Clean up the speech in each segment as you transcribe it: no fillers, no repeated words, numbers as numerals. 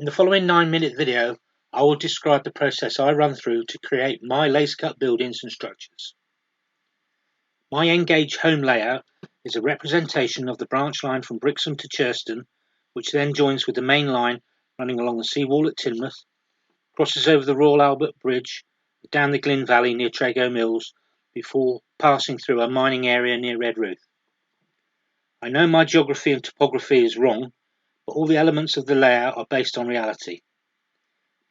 In the following 9-minute video, I will describe the process I run through to create my laser cut buildings and structures. My N-Gage home layout is a representation of the branch line from Brixham to Churston, which then joins with the main line running along the seawall at Teignmouth, crosses over the Royal Albert Bridge, down the Glyn Valley near Trago Mills, before passing through a mining area near Redruth. I know my geography and topography is wrong, but all the elements of the layout are based on reality.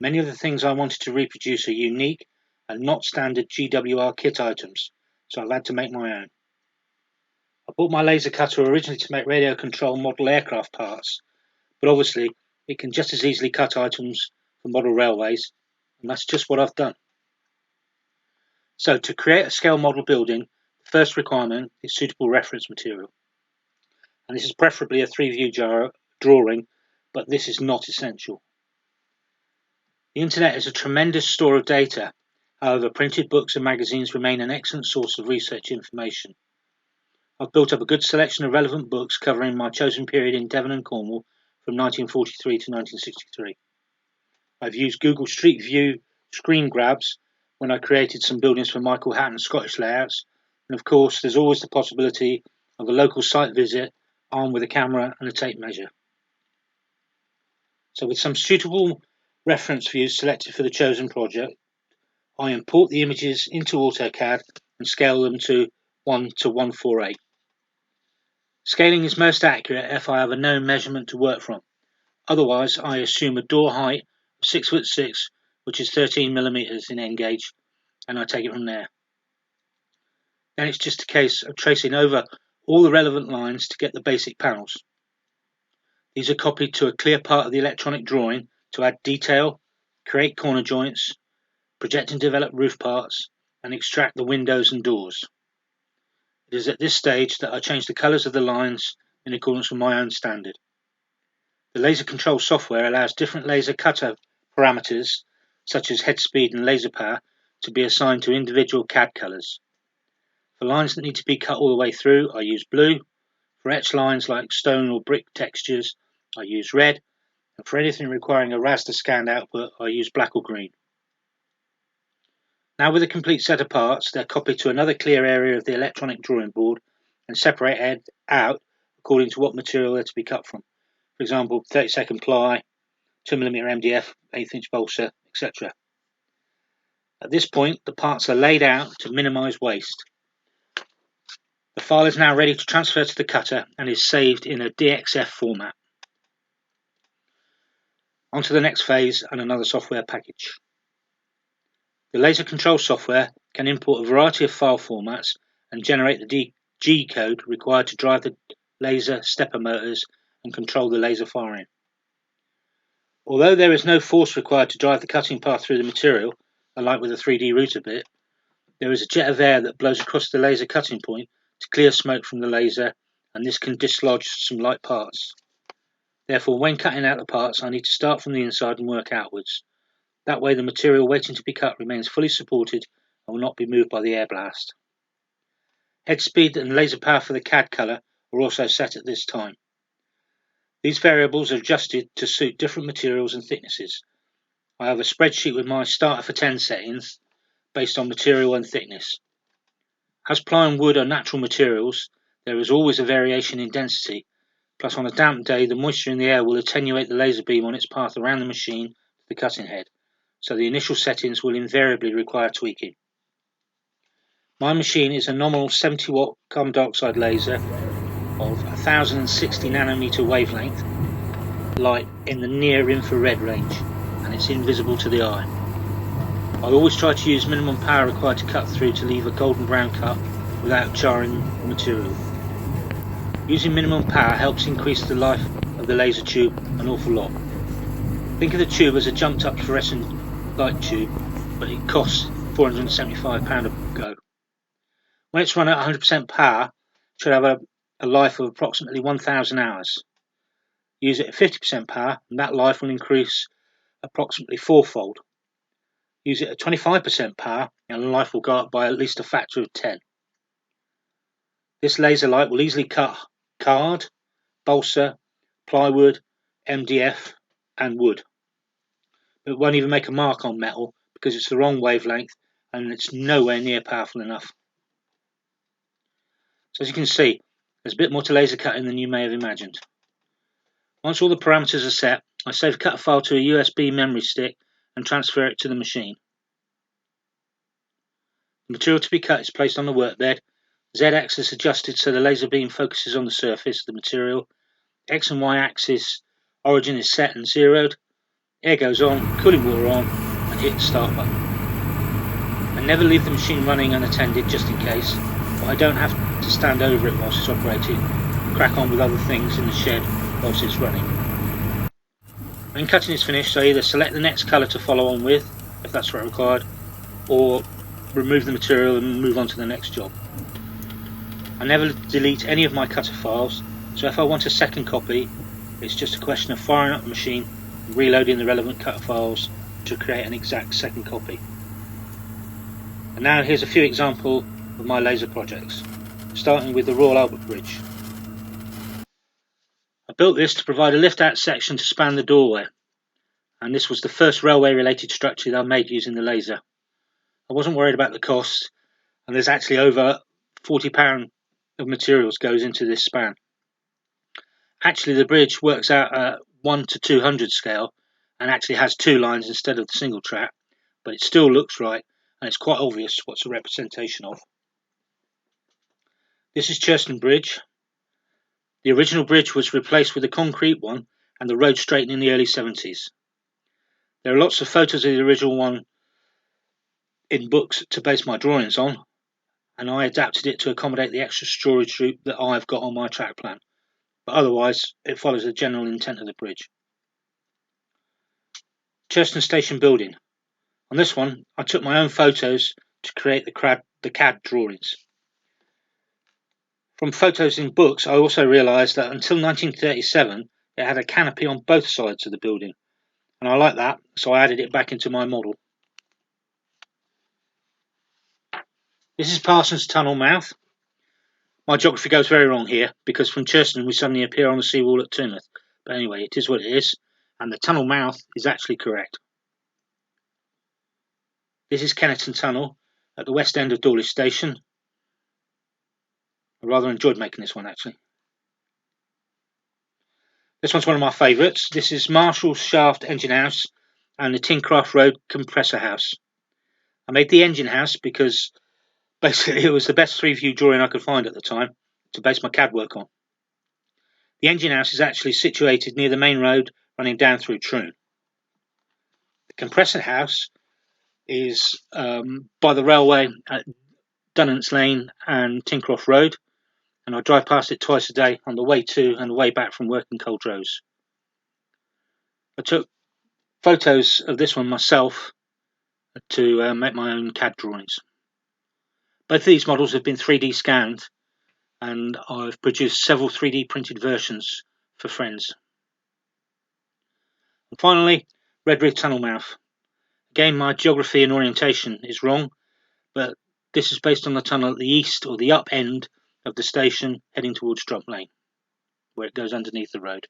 Many of the things I wanted to reproduce are unique and not standard GWR kit items, so I've had to make my own. I bought my laser cutter originally to make radio control model aircraft parts, but obviously it can just as easily cut items for model railways, and that's just what I've done. So to create a scale model building, the first requirement is suitable reference material. And this is preferably a 3-view drawing, but this is not essential. The internet is a tremendous store of data. However, printed books and magazines remain an excellent source of research information. I've built up a good selection of relevant books covering my chosen period in Devon and Cornwall from 1943 to 1963. I've used Google Street View screen grabs when I created some buildings for Michael Hatton's Scottish layouts, and of course there's always the possibility of a local site visit armed with a camera and a tape measure. So with some suitable reference views selected for the chosen project, I import the images into AutoCAD and scale them to 1:148. Scaling is most accurate if I have a known measurement to work from. Otherwise, I assume a door height of 6'6", which is 13mm in N-Gage, and I take it from there. Then it's just a case of tracing over all the relevant lines to get the basic panels. These are copied to a clear part of the electronic drawing to add detail, create corner joints, project and develop roof parts, and extract the windows and doors. It is at this stage that I change the colours of the lines in accordance with my own standard. The laser control software allows different laser cutter parameters, such as head speed and laser power, to be assigned to individual CAD colours. For lines that need to be cut all the way through, I use blue. For etched lines like stone or brick textures, I use red. And for anything requiring a raster scanned output, I use black or green. Now with a complete set of parts, they're copied to another clear area of the electronic drawing board and separated out according to what material they're to be cut from. For example, 32nd ply, 2mm MDF, 1/8" balsa, etc. At this point, the parts are laid out to minimise waste. The file is now ready to transfer to the cutter and is saved in a DXF format. On to the next phase and another software package. The laser control software can import a variety of file formats and generate the G code required to drive the laser stepper motors and control the laser firing. Although there is no force required to drive the cutting path through the material, unlike with a 3D router bit, there is a jet of air that blows across the laser cutting point to clear smoke from the laser, and this can dislodge some light parts. Therefore, when cutting out the parts, I need to start from the inside and work outwards. That way the material waiting to be cut remains fully supported and will not be moved by the air blast. Head speed and laser power for the CAD colour are also set at this time. These variables are adjusted to suit different materials and thicknesses. I have a spreadsheet with my starter for 10 settings based on material and thickness. As ply and wood are natural materials, there is always a variation in density, plus on a damp day the moisture in the air will attenuate the laser beam on its path around the machine to the cutting head, so the initial settings will invariably require tweaking. My machine is a nominal 70-watt carbon dioxide laser of 1060nm wavelength light in the near infrared range, and it's invisible to the eye. I always try to use minimum power required to cut through to leave a golden brown cut without charring the material. Using minimum power helps increase the life of the laser tube an awful lot. Think of the tube as a jumped up fluorescent light tube, but it costs £475 a go. When it's run at 100% power, it should have a life of approximately 1000 hours. Use it at 50% power and that life will increase approximately fourfold. Use it at 25% power and the life will go up by at least a factor of 10. This laser light will easily cut card, balsa, plywood, MDF and wood. It won't even make a mark on metal because it's the wrong wavelength and it's nowhere near powerful enough. So as you can see, there's a bit more to laser cutting than you may have imagined. Once all the parameters are set, I save a cut file to a USB memory stick and transfer it to the machine. The material to be cut is placed on the workbed. Z-axis adjusted so the laser beam focuses on the surface of the material. X and Y axis origin is set and zeroed. Air goes on, cooling water on, and hit the start button. I never leave the machine running unattended just in case, but I don't have to stand over it whilst it's operating and crack on with other things in the shed whilst it's running. When cutting is finished, I either select the next colour to follow on with, if that's what's required, or remove the material and move on to the next job. I never delete any of my cutter files, so if I want a second copy, it's just a question of firing up the machine and reloading the relevant cutter files to create an exact second copy. And now here's a few examples of my laser projects, starting with the Royal Albert Bridge. I built this to provide a lift-out section to span the doorway, and this was the first railway-related structure that I made using the laser. I wasn't worried about the cost, and there's actually over £40 of materials goes into this span. Actually, the bridge works out at 1 to 200 scale and actually has two lines instead of the single track, but it still looks right and it's quite obvious what's a representation of. This is Churston Bridge. The original bridge was replaced with a concrete one and the road straightened in the early 70s. There are lots of photos of the original one in books to base my drawings on, and I adapted it to accommodate the extra storage route that I've got on my track plan, but otherwise it follows the general intent of the bridge. Churston Station building. On this one, I took my own photos to create the CAD drawings. From photos in books, I also realised that until 1937, it had a canopy on both sides of the building, and I like that, so I added it back into my model. This is Parsons Tunnel mouth. My geography goes very wrong here, because from Churston we suddenly appear on the seawall at Teignmouth. But anyway, it is what it is, and the tunnel mouth is actually correct. This is Kennerton Tunnel at the west end of Dawlish Station. I rather enjoyed making this one actually. This one's one of my favourites. This is Marshall Shaft Engine House and the Tincroft Road Compressor House. I made the engine house because basically it was the best 3-view drawing I could find at the time to base my CAD work on. The engine house is actually situated near the main road running down through Troon. The compressor house is by the railway at Dunnants Lane and Tincroft Road, and I drive past it twice a day on the way to and the way back from work in Culdrose. I took photos of this one myself to make my own CAD drawings. Both of these models have been 3D scanned, and I've produced several 3D printed versions for friends. And finally, Redriff Tunnel mouth. Again, my geography and orientation is wrong, but this is based on the tunnel at the east or the up end of the station heading towards Drum Lane, where it goes underneath the road.